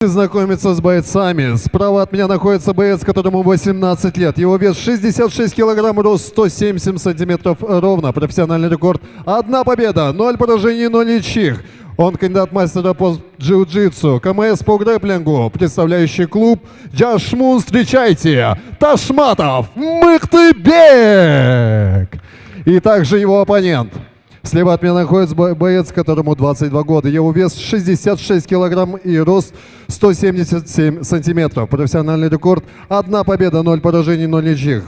Знакомиться с бойцами. Справа от меня находится боец, которому 18 лет. Его вес 66 килограмм, рост 107 сантиметров ровно. Профессиональный рекорд. 1 победа, 0 поражений, 0 ничьих. Он кандидат мастера по джиу-джитсу, КМС по грэпплингу, представляющий клуб Джашмун. Встречайте, Ташматов Мыктыбек! И также его оппонент. Слева от меня находится боец, которому 22 года. Его вес 66 килограмм и рост 177 сантиметров. Профессиональный рекорд. 1 победа, 0 поражений, 0 ничьих.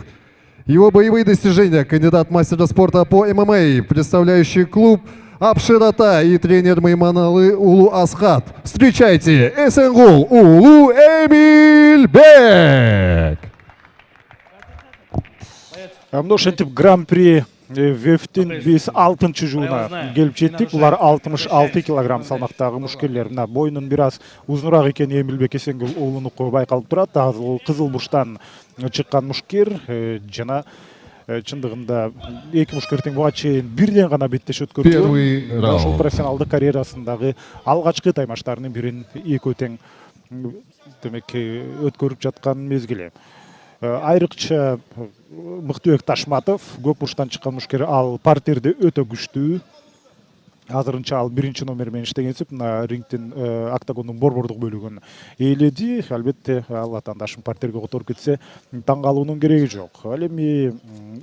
Его боевые достижения. Кандидат мастера спорта по ММА, представляющий клуб Апширата и тренер Майманалы Улу Асхат. Встречайте, Эсенгул Улу Эмильбек! Ошентип гран-при вефтин биз 6-чы жылына келип жеттик. Булар 66 килограмм салмактагы мушкерлер. Мына бойунун бир аз узунураак экени Эмилбек Эсенгул уулунуку байкалып турат. Кызыл бурчтан чыккан мушкер жана чындыгында эки мушкер тең буга чейин бирден гана беттеш өткөрдү. Ошол профессионалдык карьерасындагы алгачкы таймаштарынын бирин экөө тең демек өткөрүп жаткан мезгили. Айрыкча Мыктыбек Ташматов көк бурчтан чыккан мушкер, ал партерде өтө күчтүү. Азырынча ал биринчи номер менен иштегенсип, мына рингтин октагондун борбордук бөлүгүн ээледи. Албетте ал атаандашын партерге которуп кетсе таң калуунун кереги жок. Ал эми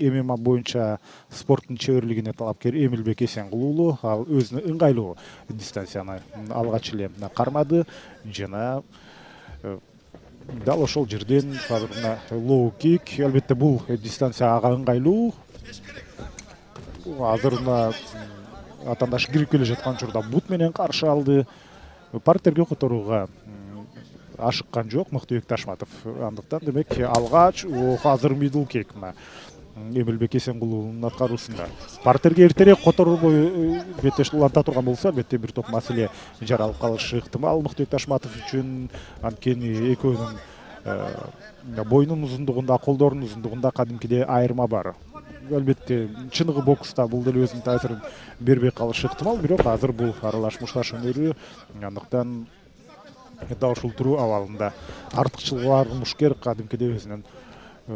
ММА боюнча спорттун чеберлигине талапкер Эмилбек Эсенгул уулу ал өзүнө ыңгайлуу дистанцияны алгач эле кармады жана дал ошол жерден азыр мына лоу кик. Албетте бул дистанция ага ыңгайлуу. Азыр мына атаандаш кирип келе жаткан учурда бут менен каршы алды. Партерге которууга ашыккан жок Мыктыбек Ташматов. Андыктан демек алгач азыр мидл кик мына Эмилбек Эсенгулдун аткаруусунда. Партерге эртерээк которбой беттеш уланта турган болсо, албетте бир топ маселе жаралып калышы ыктымал Мыктыбек Ташматов үчүн. Анткени экөөнүн боюнун узундугунда, колдордун узундугунда кадимкидей айырма бар. Албетте чыныгы бокста бул деле өзүнүн таасирин бербей калышы ыктымал, бирок азыр бул аралаш мушташ өнөрү. Андыктан дал ушул туруу абалында артыкчылыгы бар мушкер кадимкидей өзүнүн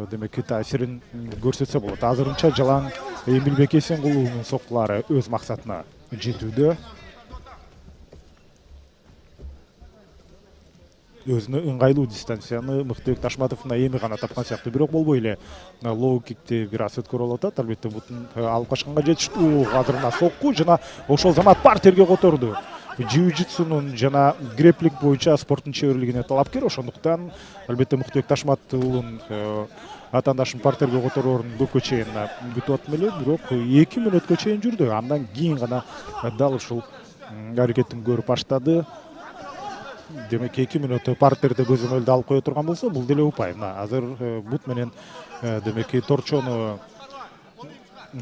демек таасирин көрсөтсө болот. Азырынча жалаң Эмилбек Эсенгулдун соккулары өз максатына жетүүдө. Өзүнө ыңгайлуу дистанцияны Мыктыбек Ташматов эми гана тапкан сыяктуу, бирок болбой эле лоу кикти бир аз өткөрүп атат. Албетте бутун алып качканга жетиштүү. Азыр мына сокку жана ошол замат партерге которду. Джиу-джитсунун жана грэпплинг боюнча спорттун чеберлигине талапкер. Ошондуктан албетте Мыктыбек Ташматов уулун атаандашын партерге котороорун көпкө чейин күтүп аттым эле, бирок 2 мүнөткө чейин жүрдү. Андан кийин гана дал ушул аракетин көрүп баштады. Демек 2 мүнөт партерде көзөмөлдү алып кое турган болсо, бул деле упай. Мына азыр бут менен демек торчону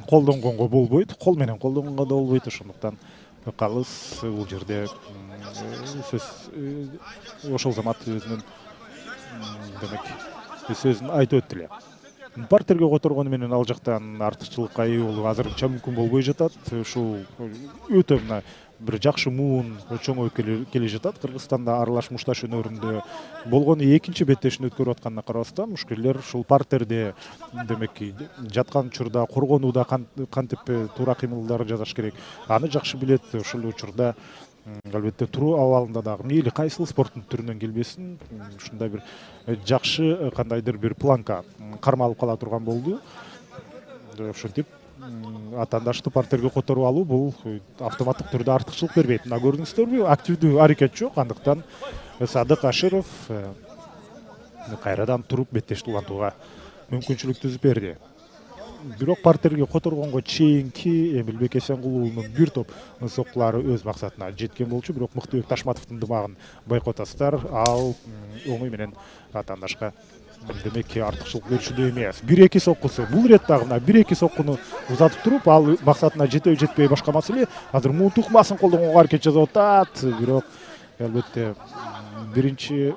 колдонгонго болбойт, кол менен колдонгонго да болбойт. Ошондуктан калыс бул жерде сөз ошол замат өзүнүн демек сөзүн айтып өттү эле. Партерге которгону менен ал жактан артыкчылыкка ээ болуу азырынча мүмкүн болбой жатат. Ушул өтө мына бир жакшы муун чоңоюп келе жатат. Кыргызстанда аралаш мушташ өнөрүндө болгону экинчи беттешин өткөрүп атканына карабастан, мушкерлер ушул партерде демек жаткан учурда коргонууда кантип туура кыймылдарды жасаш керек, аны жакшы билет. Ошол учурда албетте туруу абалында дагы мейли кайсыл спорттун түрүнөн келбесин ушундай бир жакшы кандайдыр бир планка кармалып кала турган болду. Ошентип атаандашты партерге которуп алуу бул автоматтык түрдө артыкчылык бербейт. Мына көрдүңүздөрбү, активдүү аракет жок. Андыктан Садык Аширов кайрадан туруп беттешти улантууга мүмкүнчүлүк түзүп берди. Бирок партерге которгонго чейинки Эмилбек Эсенгул уулунун бир топ соккулары өз максатына жеткен болчу, бирок Мыктыбек Ташматовдун дымагын байкотасыздар. Ал оңой менен атаандашка демек артыкчылык берүүчү эмес. 1-2 соккусу. Бул ирет дагы мына 1-2 соккуну узатып туруп, ал максатына жетеби жетпей башка маселе. Азыр муун тукмасын колдонгонго аракет жасап атат. Бирок албетте биринчи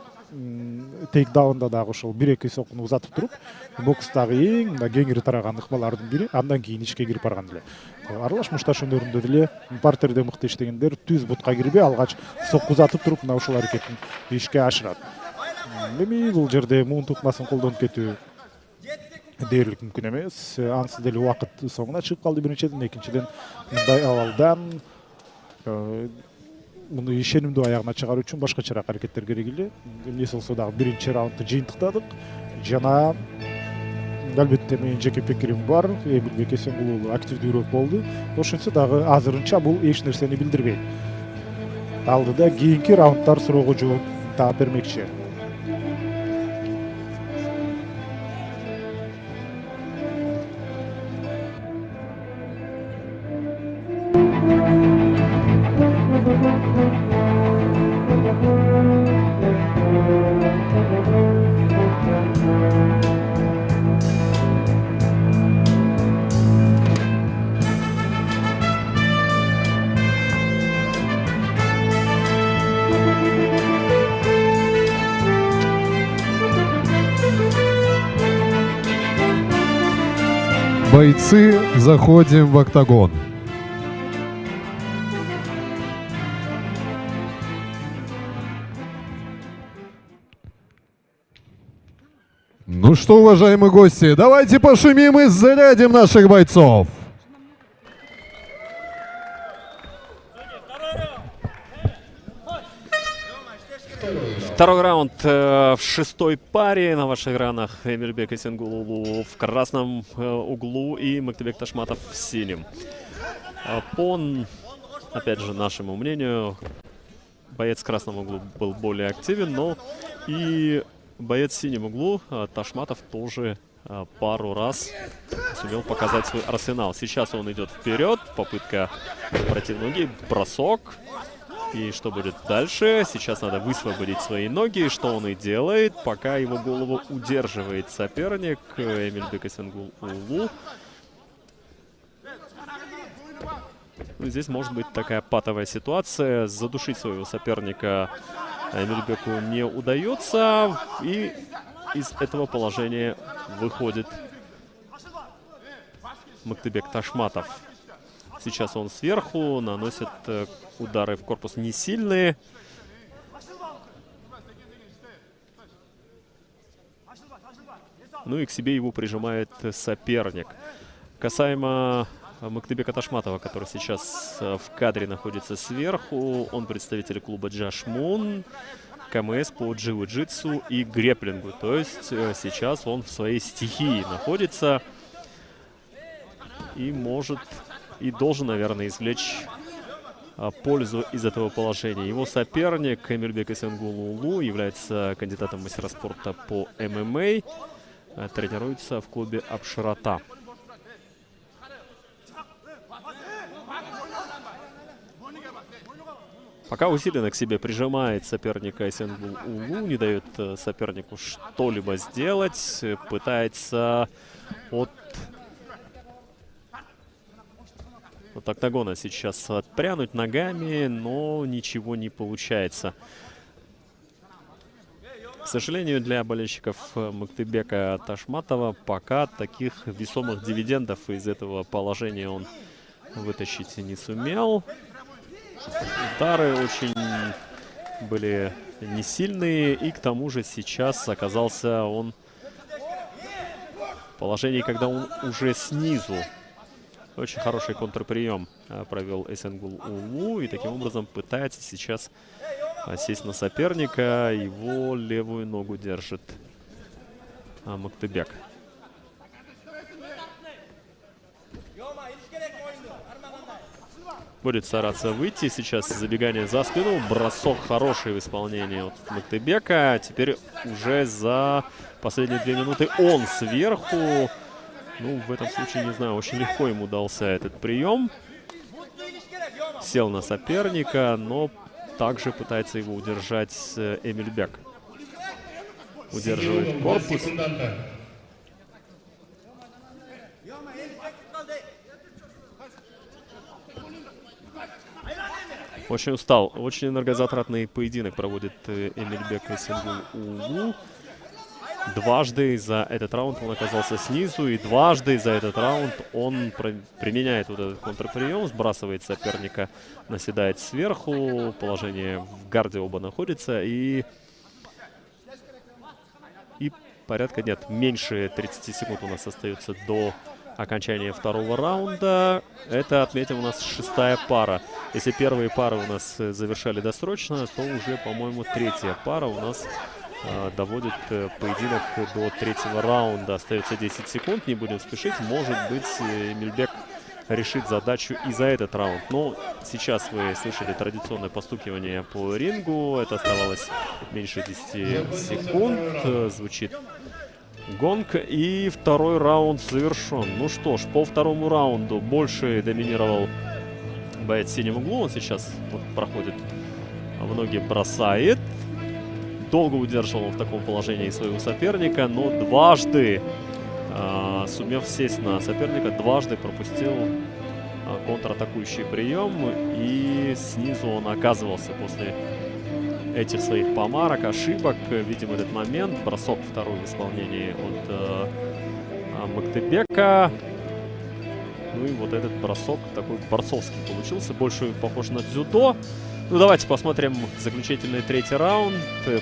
тейкдаунда дагы ошол 1-2 сокуну узатып туруп, бокстагы эң мына кеңири тараган ыкмалардын бири, андан кийин ичке кирип барган эле. Аралаш мушташ өнөрүндө деле партерде мыкты иштегендер түз бутка кирбей алгач сокку узатып туруп мына ушул аракетин ишке ашырат. Эми бул жерде муун тукмасын колдонуп кетүү дээрлик мүмкүн эмес. Ансыз деле убакыт соңуна чыгып калды биринчиден, экинчиден мындай абалдан муну ишенимдүү аягына чыгаруу үчүн башкачараак аракеттер керек эле. Эмне болсо дагы биринчи раундду жыйынтыктадык жана албетте менин жеке пикирим бар. Эмилбек Эсенгул уулу активдүүрөөк болду. Ошентсе дагы азырынча бул эч нерсени билдирбейт. Алдыда кийинки раунддар суроого жооп таап бермекчи. Бойцы, заходим в октагон. Ну что, уважаемые гости, давайте пошумим и зарядим наших бойцов. Второй раунд в шестой паре на ваших экранах. Эмилбек Эсенгул в красном углу и Мыктыбек Ташматов в синем. По, опять же, нашему мнению, боец в красном углу был более активен, но и боец в синем углу Ташматов тоже пару раз сумел показать свой арсенал. Сейчас он идет вперед, попытка против ноги, бросок. И что будет дальше? Сейчас надо высвободить свои ноги, что он и делает, пока его голову удерживает соперник Эмилбек Эсенгул. Ну, здесь может быть такая патовая ситуация. Задушить своего соперника Эмилбеку не удается. И из этого положения выходит Мыктыбек Ташматов. Сейчас он сверху, наносит удары в корпус не сильные. Ну и к себе его прижимает соперник. Касаемо Мыктыбека Ташматова, который сейчас в кадре находится сверху, он представитель клуба Джашмун, КМС по джиу-джитсу и греплингу. То есть сейчас он в своей стихии находится и может... И должен, наверное, извлечь пользу из этого положения. Его соперник Эмилбек Эсенгул является кандидатом в мастера спорта по ММА. Тренируется в клубе Абширата. Пока усиленно к себе прижимает соперника Эсенгул, не дает сопернику что-либо сделать. Пытается от октагона сейчас отпрянуть ногами, но ничего не получается. К сожалению, для болельщиков Мыктыбека Ташматова пока таких весомых дивидендов из этого положения он вытащить не сумел. Удары очень были несильные, и к тому же сейчас оказался он в положении, когда он уже снизу. Очень хороший контрприем провел Эсенгул Улу, и таким образом пытается сейчас сесть на соперника. Его левую ногу держит Мыктыбек. Будет стараться выйти. Сейчас забегание за спину. Бросок хороший в исполнении от Мыктыбека. Теперь уже за последние 2 минуты он сверху. Ну, в этом случае, не знаю, очень легко ему дался этот прием. Сел на соперника, но также пытается его удержать Эмилбек. Удерживает корпус. Очень устал. Очень энергозатратный поединок проводит Эмилбек Эсенгул Улу. Дважды за этот раунд он оказался снизу, и дважды за этот раунд он применяет вот этот контрприем, сбрасывает соперника, наседает сверху, положение в гарде оба находится, и порядка, нет, меньше 30 секунд у нас остается до окончания второго раунда. Это, отметим, у нас 6-я пара. Если первые пары у нас завершали досрочно, то уже, по-моему, 3-я пара у нас доводит поединок до 3-го раунда. Остается 10 секунд, не будем спешить. Может быть, Эмильбек решит задачу и за этот раунд. Но сейчас вы слышали традиционное постукивание по рингу. Это оставалось меньше 10 секунд. Звучит гонг. И второй раунд завершен. Ну что ж, по второму раунду больше доминировал боец в синем углу. Он сейчас проходит в ноги, бросает. Долго удерживал в таком положении своего соперника, но дважды, сумев сесть на соперника, дважды пропустил контратакующий прием. И снизу он оказывался после этих своих помарок, ошибок. Видим этот момент. Бросок второй в исполнении от Мактебека. Ну и вот этот бросок такой борцовский получился. Больше похож на дзюдо. Ну, давайте посмотрим заключительный третий раунд.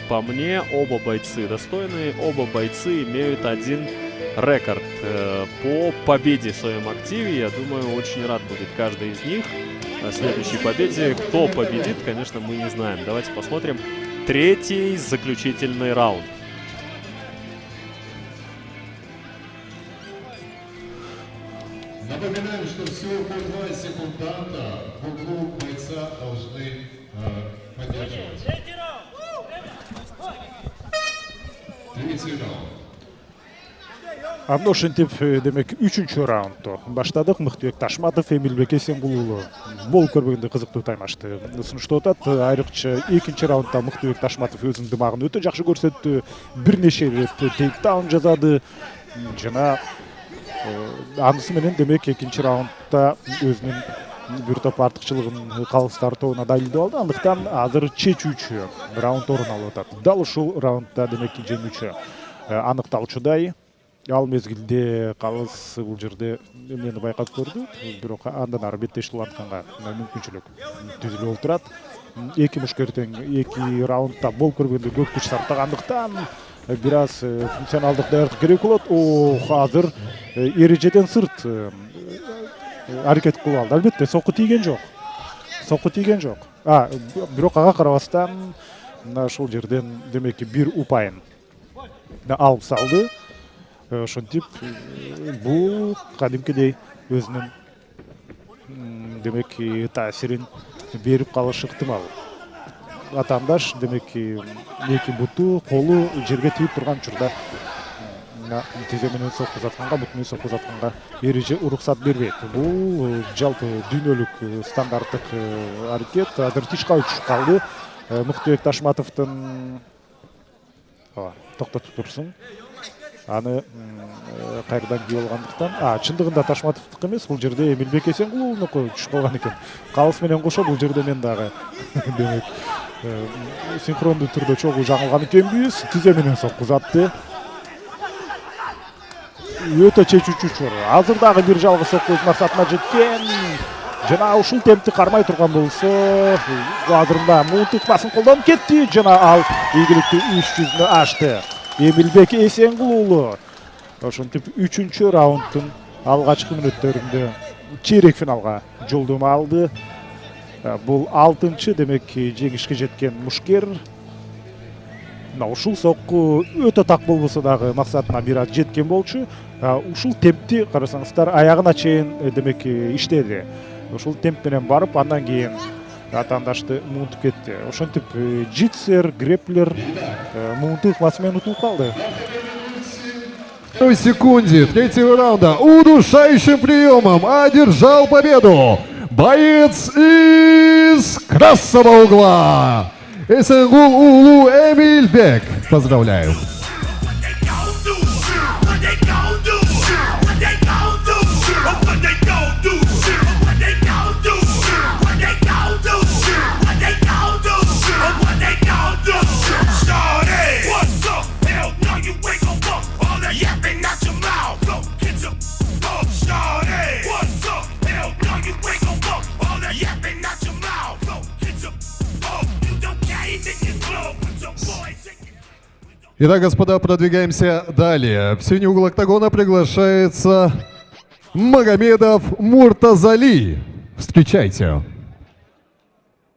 По мне, оба бойцы достойные. Оба бойцы имеют один рекорд по победе в своем активе. Я думаю, очень рад будет каждый из них следующей победе. Кто победит, конечно, мы не знаем. Давайте посмотрим третий заключительный раунд. Напоминаем, что всего по 2 секунданта в углу бойца должны поддерживать. Третий раунд. Ошентип, демек, 3-чү раундто баштадык. Мыктыбек Ташматов, Эмильбек Эсенгул бол көрбөгөндө кызыктуу таймашты сунуштап атат. Айрыкча 2-чи раундда Мыктыбек Ташматов өзүнүн дымагын өтө жакшы көрсөттү. Бир нече рет тейктаун жасады. Жана анысы менен демек 2-чи раундда өзүнүн бир топ артыкчылыгын калыс тартууна далилдеп алды. Андыктан азыр чечүүчү раунд орун алып атат. Дал ушул раундда демек жеңүүчү аныкталчудай. Ал мезгилде калыс бул жерде эмнени байкап көрдү. Бирок андан ары беттешип атканга мүмкүнчүлүк түзүлүп отурат. Эки мушкер тең 2 раундда бол көргөндө көп күч сарптагандыктан бир аз функционалдык даярдык керек болот. Азыр эрежеден сырт аракет кылып алды. Албетте сокку тийген жок. Бирок ага карабастан ушул жерден демек бир упайын алып салды. Ошентип бул кадимкидей өзүнүн демек таасирин берип калышы ыктымал. Атаандаш демек эки буту, колу жерге тийип турган учурда тизе менен соккузатканга, бут менен соккузатканга эреже уруксат бербейт. Бул жалпы дүйнөлүк стандарттык аракет. Азыр тишка учуп калды. Мыктыбек Ташматовдун токтотуп турсун. Аны кайрадан кийип алгандыктан, чындыгында Ташматовдук эмес, бул жерде Эмильбек Эсенгулунуку түшүп калган экен. Калыс менен кошо бул жерде мен дагы демек синхрондуу түрдө чогуу жаңылган экенбиз. Тизе менен соккузатты. Өтө чечүүчү учур. Азыр дагы бир жалгыз сокку өз максатына жеткен. Жана ушул темпти кармай турган болсо, азырында муунтук басым колдонуп кетти. Жана ал ийгиликтүү иш жүзүнө ачты. Эмильбек Эсенгул ошентип 3-чү раунддун алгачкы мүнөттөрүндө чейрек финалга жолдомо алды. Бул 6-чы демек жеңишке жеткен мушкер. Ушул сокку өтө так болбосо дагы максатына бир аз жеткен болчу. Ушул темпти карасаңыздар аягына чейин демек иштеди. Ушул темп менен барып, андан кийин атаандашты муунтуп кетти. Ошентип джитсер, греплер муунту ыкмасы менен утулуп калды. В секунде третьего раунда удушающим приемом одержал победу боец из красного угла Эсенгул Улу Эмильбек. Поздравляю. What's up? Hell no, you ain't gon' Итак, господа, продвигаемся далее. В синий угол октагона приглашается Магомедов Муртазали. Встречайте.